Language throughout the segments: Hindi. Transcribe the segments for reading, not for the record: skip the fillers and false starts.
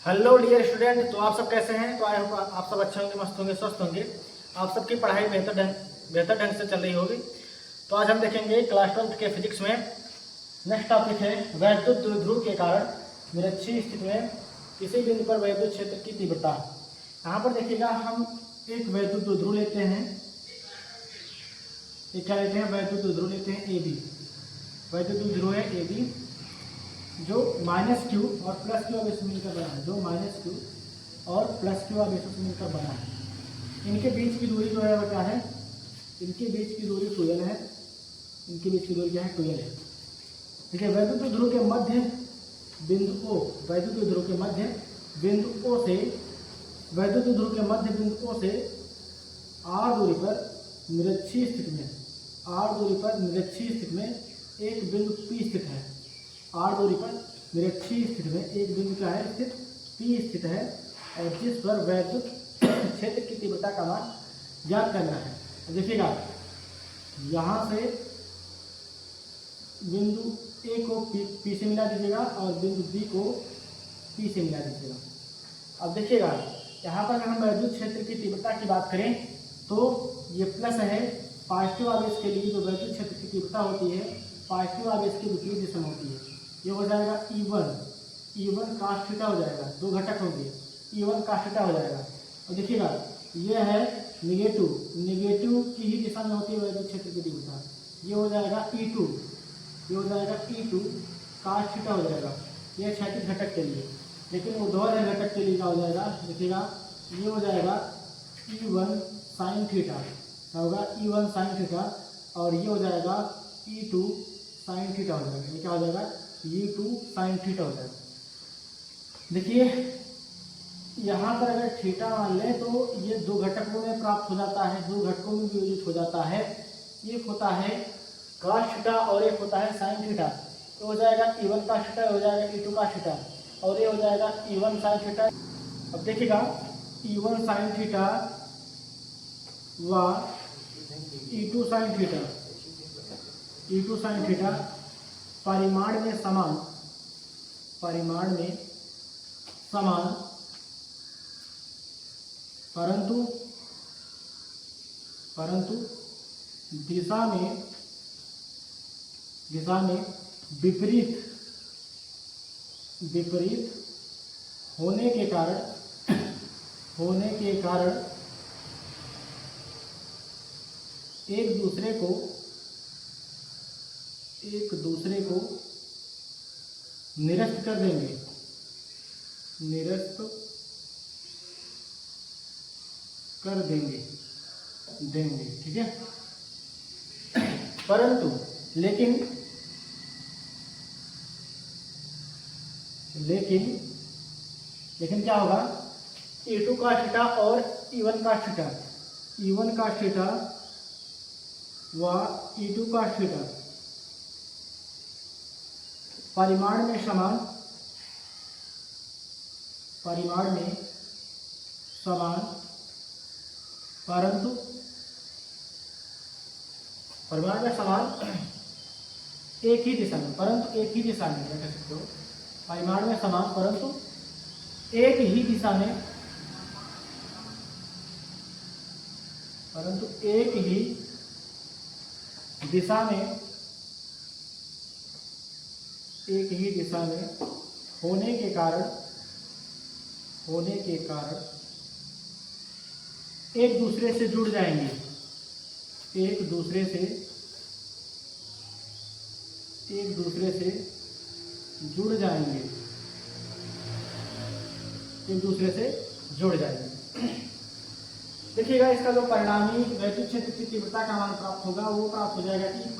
हेलो डियर स्टूडेंट, तो आप सब कैसे हैं। तो आई होप आप सब अच्छे होंगे, मस्त होंगे, स्वस्थ होंगे। आप सबकी पढ़ाई बेहतर ढंग से चल रही होगी। तो आज हम देखेंगे क्लास 12 के फिजिक्स में नेक्स्ट टॉपिक है वैद्युत द्विध्रुव के कारण निरक्षीय स्थिति में किसी बिंदु पर वैद्युत क्षेत्र की तीव्रता। यहाँ पर देखिएगा, हम एक वैद्युत द्विध्रुव लेते हैं। एक क्या लेते हैं? वैद्युत द्विध्रुव लेते हैं AB। वैद्युत द्विध्रुव है AB जो -q और +q आवेश से मिलकर बना है, जो -q और +q आवेशों से मिलकर बना है। इनके बीच की दूरी जो है वो क्या है? इनके बीच की दूरी 2l है। इनके बीच की दूरी क्या है? 2l है। ठीक है। वैद्युत द्विध्रुव के मध्य बिंदु O, वैद्युत द्विध्रुव के मध्य बिंदु O से वैद्युत द्विध्रुव के मध्य बिंदु O से r दूरी पर निरक्षीय स्थिति में एक बिंदु P स्थित है। r दूरी पर निरक्षीय स्थिति में एक बिंदु क्या है? स्थित P स्थित है, और जिस पर वैद्युत क्षेत्र की तीव्रता का मान ज्ञात करना है। देखिएगा, यहाँ से बिंदु A को P से मिला दीजिएगा और बिंदु B को P से मिला दीजिएगा। अब देखिएगा, यहाँ पर अगर हम वैद्युत क्षेत्र की तीव्रता की बात करें तो ये प्लस है। पॉजिटिव आवेश के लिए जो वैद्युत क्षेत्र की तीव्रता होती है पॉजिटिव आवेश की विपरीत दिशा में होती है। ये हो जाएगा E1 cos थीटा हो जाएगा। दो घटक होंगे, E1 cos थीटा हो जाएगा। और देखिएगा, ये है निगेटिव की ही दिशा में होती है वैद्युत क्षेत्र की तीव्रता। ये हो जाएगा E2 cos थीटा हो जाएगा। ये क्षैतिज घटक के लिए, लेकिन ऊर्ध्वाधर घटक के लिए क्या हो जाएगा? देखिएगा, ये हो जाएगा E1 sin थीटा। क्या होगा? E1 sin theta. और ये हो जाएगा E2 sin थीटा हो जाएगा। ये क्या हो जाएगा? E2 sin थीटा हो जाएगा। देखिए, यहाँ पर अगर थीटा मान लें तो ये दो घटकों में प्राप्त हो जाता है, दो घटकों में वियोजित हो जाता है। एक होता है cos थीटा और एक होता है sin थीटा। तो हो जाएगा E1 cos थीटा, हो जाएगा E2 cos थीटा, और ये हो जाएगा E1 sin थीटा। अब देखिएगा, E1 sin थीटा व E2 sin थीटा परिमाण में समान परंतु दिशा में विपरीत होने के कारण एक दूसरे को निरस्त कर देंगे। ठीक है। परंतु लेकिन क्या होगा? E2 cos थीटा और E1 cos थीटा व E2 cos थीटा परिमाण में समान एक ही दिशा में, परंतु एक ही दिशा में, क्या कह सकते हो? परिमाण में समान परंतु एक ही दिशा में, होने के कारण एक दूसरे से जुड़ जाएंगे। एक दूसरे से जुड़ जाएंगे। देखिएगा, इसका जो परिणामी वैद्युत क्षेत्र की तीव्रता का मान प्राप्त होगा वो प्राप्त हो जाएगा E1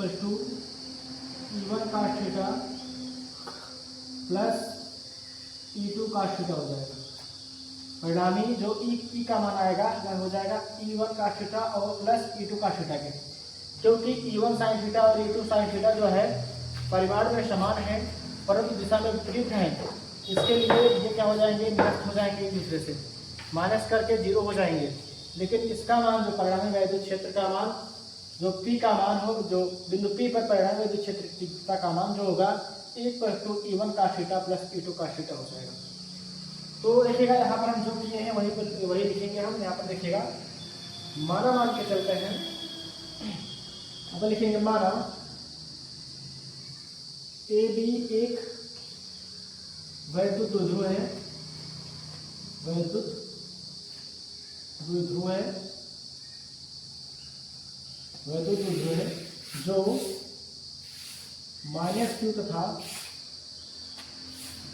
cos theta plus E2 cos theta हो जाएगा। परिणामी जो E का मान आएगा वह हो जाएगा E1 cos थीटा और प्लस E2 cos थीटा के, क्योंकि E1 sin थीटा और E2 sin थीटा जो है परिमाण में समान है परंतु दिशा में विपरीत है। इसके लिए ये क्या हो जाएंगे? निरस्त हो जाएंगे, एक दूसरे से माइनस करके 0 हो जाएंगे। लेकिन इसका मान, जो परिणामी वैद्युत क्षेत्र का मान, जो P का मान हो, जो बिंदु P पर परिणामी वैद्युत क्षेत्र की तीव्रता का मान जो होगा E1 cos theta plus E2 cos theta हो जाएगा। तो देखिएगा यहाँ पर हम जो किए हैं वही लिखेंगे हम। यहाँ पर देखिएगा माना मान के चलते हैं। अब लिखेंगे माना ए बी एक वैद्युत द्विध्रुव है, वैद्युत द्विध्रुव है, वैद्युत द्विध्रुव है जो -q तथा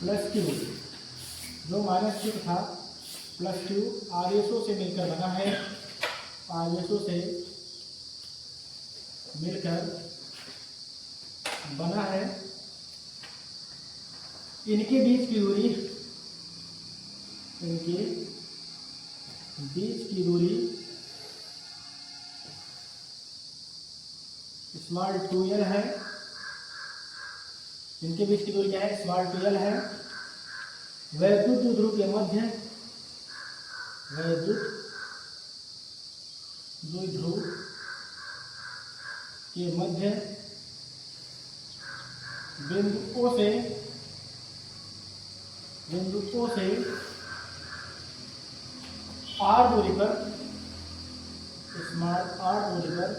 +q, जो -q तथा +q आवेशों से मिलकर बना है, आवेशों से मिलकर बना है। इनके बीच की दूरी, इनके बीच की दूरी स्मॉल 2l है। इनके बीच की दूरी क्या है? स्मॉल 2l है। वैद्युत द्विध्रुव के मध्य, वैद्युत द्विध्रुव के मध्य बिंदु O से, बिंदु O से r दूरी पर, स्मॉल r दूरी पर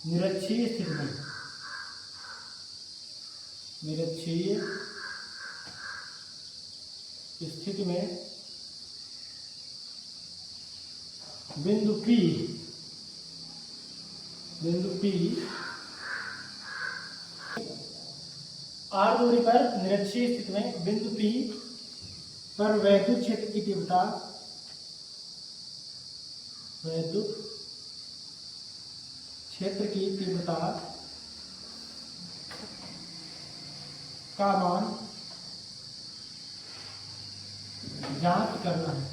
निरक्षीय स्थिति में, निरक्षीय स्थिति में बिंदु P, बिंदु P r दूरी पर निरक्षीय स्थिति में बिंदु P पर वैद्युत क्षेत्र की तीव्रता, वैद्युत क्षेत्र की तीव्रता का मान ज्ञात करना है,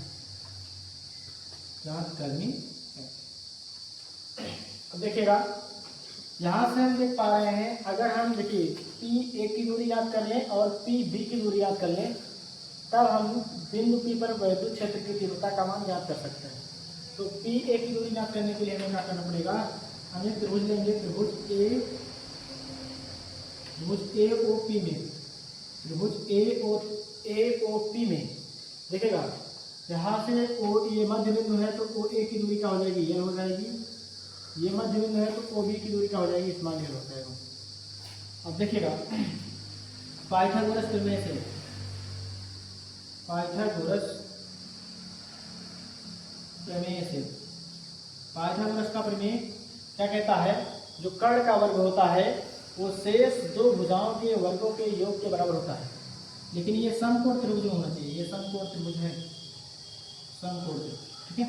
ज्ञात करनी है। अब देखिएगा यहाँ से हम देख पा रहे हैं, अगर हम देखिए P A की दूरी याद कर लें और P B की दूरी याद कर लें, तब हम बिंदु P पर वैद्युत क्षेत्र की तीव्रता का मान ज्ञात कर सकते हैं। तो P A की दूरी ज्ञात करने के लिए हमें क्या करना पड़ेगा? हमें त्रिभुज लेंगे, त्रिभुज AOP में, त्रिभुज AOP में देखिएगा यहाँ से ये मध्य बिंदु है तो OA की दूरी क्या हो जाएगी? ये हो जाएगी। ये मध्य बिंदु है तो OB की दूरी क्या हो जाएगी? स्मॉल l हो जाएगा। अब देखिएगा पाइथागोरस प्रमेय से, पाइथागोरस प्रमेय से, पाइथागोरस का प्रमेय क्या कहता है? जो कर्ण का वर्ग होता है वो शेष दो भुजाओं के वर्गों के योग के बराबर होता है। लेकिन ये समकोण त्रिभुज होना चाहिए, ये समकोण त्रिभुज है, समकोण त्रिभुज, ठीक है।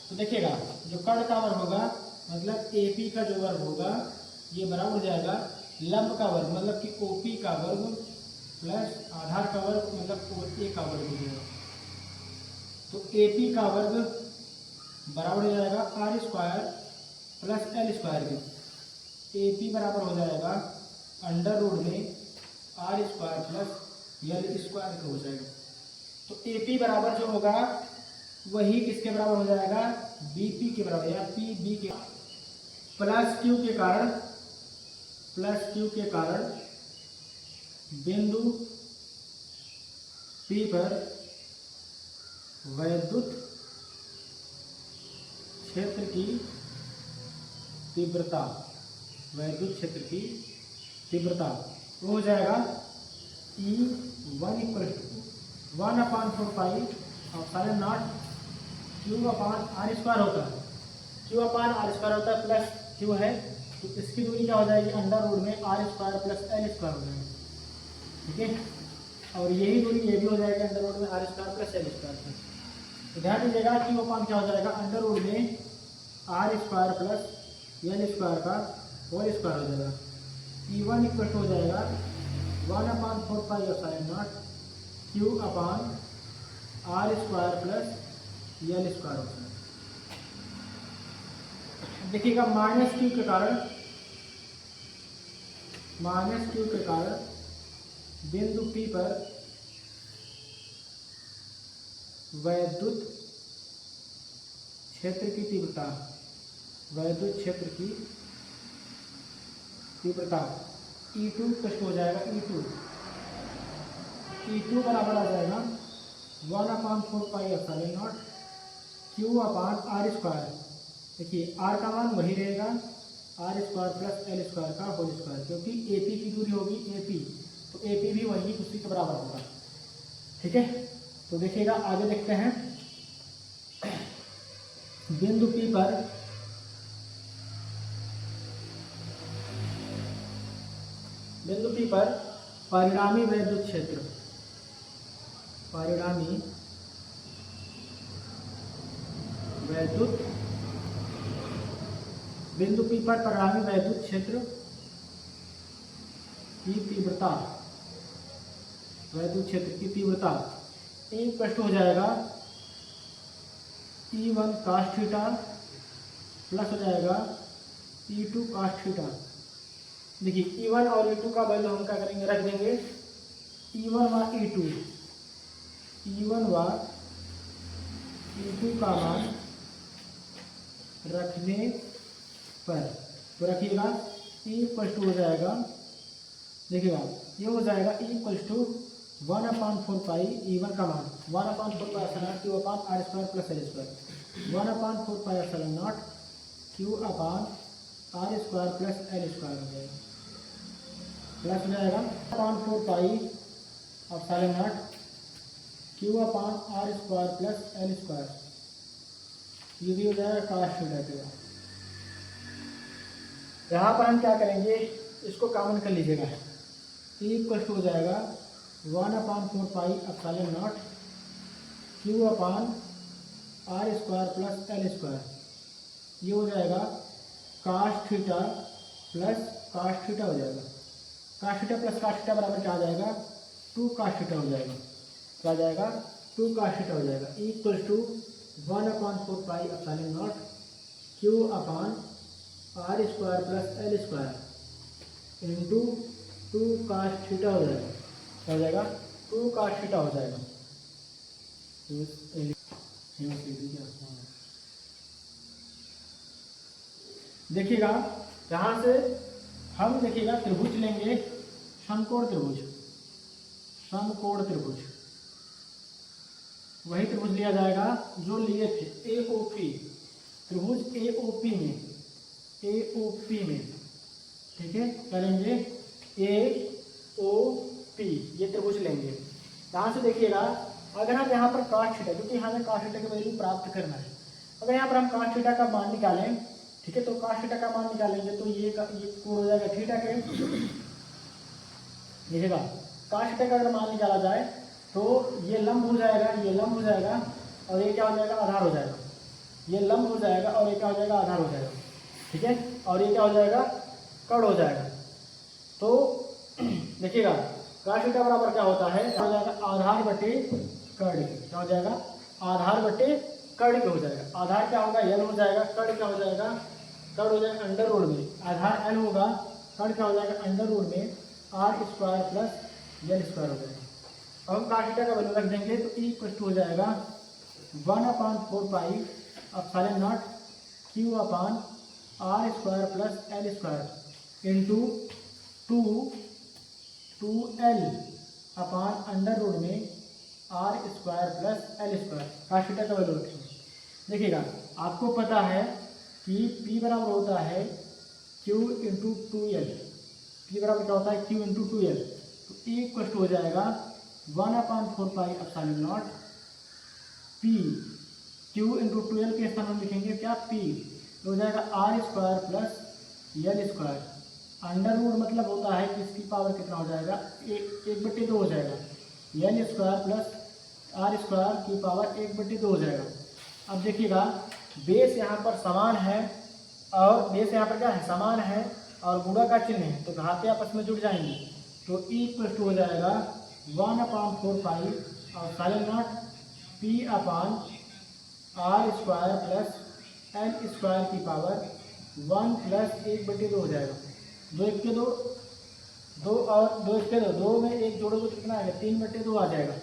तो देखिएगा जो कर्ण का वर्ग होगा मतलब AP का जो वर्ग होगा ये बराबर हो जाएगा लंब का वर्ग मतलब कि OP का वर्ग प्लस आधार का वर्ग मतलब OA का वर्ग हो जाएगा। तो AP का वर्ग बराबर हो जाएगा r square plus l square के। AP बराबर हो जाएगा अंडर रूट में r square plus l square का हो जाएगा। तो AP बराबर जो होगा वही किसके बराबर हो जाएगा? BP के बराबर या PB के, प्लस Q के कारण, प्लस Q के कारण बिंदु P पर वैद्युत क्षेत्र की तीव्रता, वैद्युत क्षेत्र की तीव्रता वो हो जाएगा E1 equal to 1/4π Q/r square होता है, Q/r स्क्वायर होता है प्लस Q है तो इसकी दूरी क्या हो जाएगी? अंडर रूट में r square plus l square हो जाएगा, ठीक है। और यही दूरी ये भी हो जाएगा अंडर रूट में r square plus l square. तो ध्यान दीजिएगा Q/, क्या हो जाएगा? अंडर रूट में r square plus l square का होल स्क्वायर हो जाएगा। E1 इक्वल हो जाएगा 1/4π Q/r square plus l square हो जाएगा। देखिएगा -Q के कारण, -Q के कारण बिंदु P पर वैद्युत क्षेत्र की तीव्रता, वैद्युत क्षेत्र की तीव्रता E2 कष्ट हो जाएगा। E2 E2 बराबर आ जाएगा 1/4πε0 Q/r²। देखिए r का मान वही रहेगा r² + l² का होल स्क्वायर, क्योंकि AP की दूरी होगी AP, तो AP भी वही उसी के बराबर होगा। ठीक है, तो देखिएगा आगे देखते हैं। बिंदु P पर परिणामी वैद्युत क्षेत्र, परिणामी वैद्युत बिंदु P पर परिणामी वैद्युत क्षेत्र की तीव्रता, वैद्युत क्षेत्र की तीव्रता एक प्रश्न हो जाएगा E1 cos थीटा प्लस हो जाएगा E2 cos थीटा। देखिए E1 और E2 का वैल्यू हम क्या करेंगे, रख देंगे E1 व E2, E1 व E2 का मान रखने पर, तो रखिएगा E हो जाएगा, देखिएगा ये हो जाएगा E 1/4π E1 का मान 1/4πε0 Q/r² + l², 1/4πε0 Q/r² + l² हो जाएगा, प्लस हो जाएगा 1/4πε0 Q/r² + l², ये भी हो जाएगा cos थीटा का। यहाँ पर हम क्या करेंगे, इसको कॉमन कर लीजिएगा, E हो जाएगा 1/4πε0 Q/r² + l², ये हो जाएगा cos theta plus cos theta हो जाएगा, cos theta plus cos theta बराबर क्या आ जाएगा, 2 cos थीटा हो जाएगा, क्या आ जाएगा 2 cos थीटा हो जाएगा। E 1/4πε0 Q/r² + l² into 2 cos theta हो जाएगा, क्या हो जाएगा 2 cos थीटा हो जाएगा। देखिएगा यहाँ से हम देखिएगा त्रिभुज लेंगे, समकोण त्रिभुज, समकोण त्रिभुज, वही त्रिभुज लिया जाएगा जो लिए थे AOP, त्रिभुज AOP में, ठीक है, करेंगे AOP, ये त्रिभुज लेंगे। यहाँ से देखिएगा अगर हम यहाँ पर cos थीटा, क्योंकि हमें cos थीटा की वैल्यू प्राप्त करना है, अगर यहाँ पर हम cos थीटा का मान निकालें, ठीक है, तो cos थीटा का मान निकालेंगे तो ये कोण हो जाएगा थीटा के, देखिएगा cos थीटा का अगर मान निकाला जाए तो ये लंब हो जाएगा, ये लंब हो जाएगा और ये क्या हो जाएगा, आधार हो जाएगा, ये लंब हो जाएगा और ये क्या हो जाएगा, आधार हो जाएगा, ठीक है, और ये क्या हो जाएगा, कर्ण हो जाएगा। तो देखिएगा cos थीटा बराबर क्या होता है, हो जाएगा आधार बटे कर्ण, क्या हो जाएगा, आधार बटे कर्ण के हो जाएगा, आधार क्या होगा, l हो जाएगा, कर्ण क्या हो जाएगा, कर्ण हो जाएगा अंडर रूट में, आधार l होगा, कर्ण क्या हो जाएगा अंडर रूट में r² + l² हो जाएगा। अब हम cos थीटा का वैल्यू रख देंगे तो E हो जाएगा 1/4πε0 Q/r² + l² into 2l under root में r² + l², cos थीटा का वैल्यू रखेंगे। देखिएगा आपको पता है कि P बराबर होता है Q × 2l, P बराबर क्या होता है, Q × 2l, तो E हो जाएगा 1/4πε0 P, Q × 2l के स्थान में लिखेंगे क्या, P, हो जाएगा r² + l², अंडर रूट मतलब होता है कि इसकी पावर कितना हो जाएगा, 1/2 हो जाएगा, l² + r² की पावर 1/2 हो जाएगा। अब देखिएगा बेस यहाँ पर समान है और बेस यहाँ पर क्या है, समान है और गुणा का चिन्ह है, तो घाते आपस में जुड़ जाएंगे, तो E हो जाएगा 1/4πε0 P/r² + l² की पावर 1 + 1/2 हो जाएगा, 2 1 के 2, 2 और 2 1 के 2, 2 में 1 जोड़ोगे तो कितना आएगा, 3/2 आ जाएगा।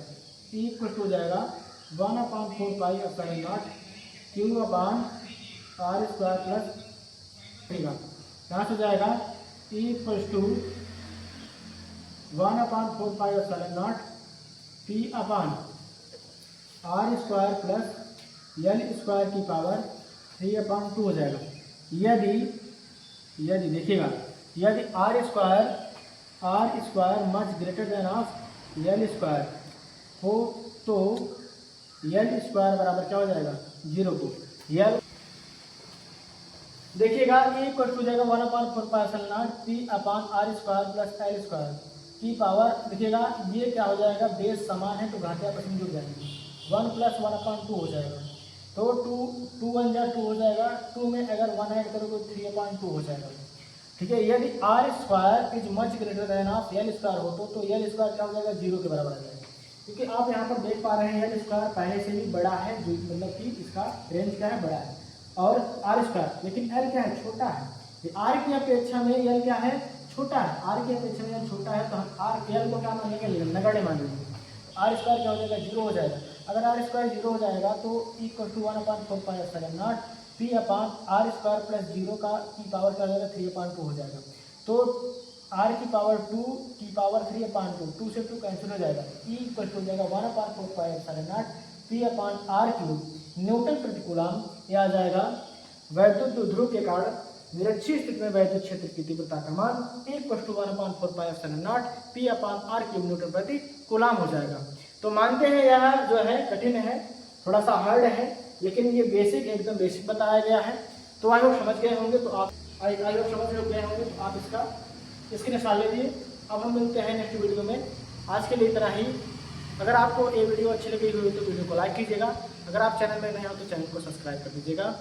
E हो जाएगा 1/4πε0 Q/r² + यहाँ से जाएगा E 1/4πε0 p upon r square plus l square की पावर 3/2 हो जाएगा। यदि देखिएगा, यदि r square much greater than of l square हो तो एल स्क्वायर बराबर क्या हो जाएगा 0 को। एल देखिएगा ये इक्वल टू जाएगा 1/4 pi upon r square plus l square की पावर। देखिएगा ये क्या हो जाएगा, बेस समान है तो घाते आपस में जुड़ जाएंगे, 1 + 1/2 हो जाएगा। तो 2 1 जा 2 हो जाएगा, 2 में अगर 1 ऐड करो तो 3/2 हो जाएगा। ठीक है, यदि r square is much greater than of l square हो तो एल स्क्वायर क्या हो जाएगा 0 के बराबर आ जाएगा। क्योंकि आप यहाँ पर देख पा रहे हैं एल स्क्वायर पहले से भी बड़ा है, जो मतलब कि इसका रेंज क्या है बड़ा है, और आर स्क्वायर, लेकिन एल क्या है छोटा है। आर की अपेक्षा में एल क्या है छोटा है, आर की अपेक्षा में एल छोटा है, तो हम आर एल को क्या मानेंगे नगण्य मान लेंगे। आर स्क्वायर क्या हो जाएगा 0 हो जाएगा। अगर आर स्क्वायर 0 हो जाएगा तो equal to 1/4 pi upon r square plus 0 का की पावर क्या हो जाएगा 3/2 हो जाएगा। तो आर की पावर 2 की पावर 3/2, 2 से 2 कैंसिल हो जाएगा, ई इक्वल टू हो जाएगा 1/4 pi upon r cube newton प्रति कूलम। यह आ जाएगा वैद्युत ध्रुव के कारण निरक्षीय स्थिति में वैद्युत क्षेत्र की तीव्रता का मान equal to 1/4 pi upon r cube newton प्रति कूलम हो जाएगा। तो मानते हैं यह जो है कठिन है, थोड़ा सा हार्ड है, लेकिन ये बेसिक एकदम बेसिक बताया गया है। तो आई होप समझ गए होंगे, तो आप आई होप समझ गए होंगे तो आप इसका स्क्रीनशॉट ले लीजिए। अब हम मिलते हैं नेक्स्ट वीडियो में, आज के लिए इतना ही। अगर आपको ये वीडियो अच्छी लगी हुई तो वीडियो को लाइक कीजिएगा, अगर आप चैनल में नए हो तो चैनल को सब्सक्राइब कर दीजिएगा।